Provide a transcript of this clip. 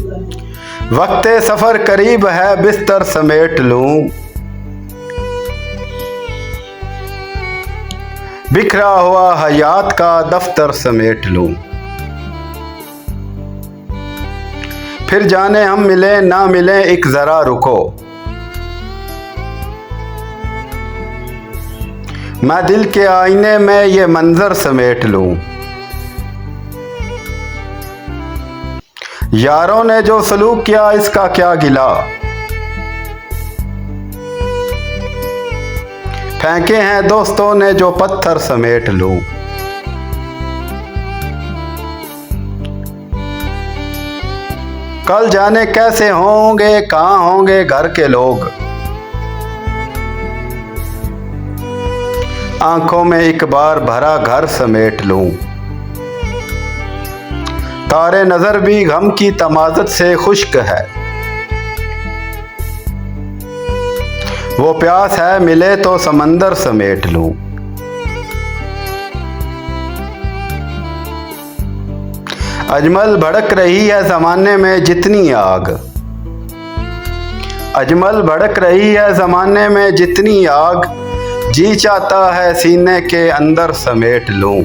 वक्ते सफर करीब है बिस्तर समेट लूं, बिखरा हुआ हयात का दफ्तर समेट लूं। फिर जाने हम मिले ना मिले एक जरा रुको, मैं दिल के आईने में ये मंजर समेट लूं। यारों ने जो सलूक किया इसका क्या गिला, फेंके हैं दोस्तों ने जो पत्थर समेट लूं। कल जाने कैसे होंगे कहाँ होंगे घर के लोग, आंखों में एक बार भरा घर समेट लूं। तारे नजर भी गम की तमाज़त से खुश्क है, वो प्यास है मिले तो समंदर समेट लूं। अजमल भड़क रही है ज़माने में जितनी आग, अजमल भड़क रही है ज़माने में जितनी आग, जी चाहता है सीने के अंदर समेट लूं।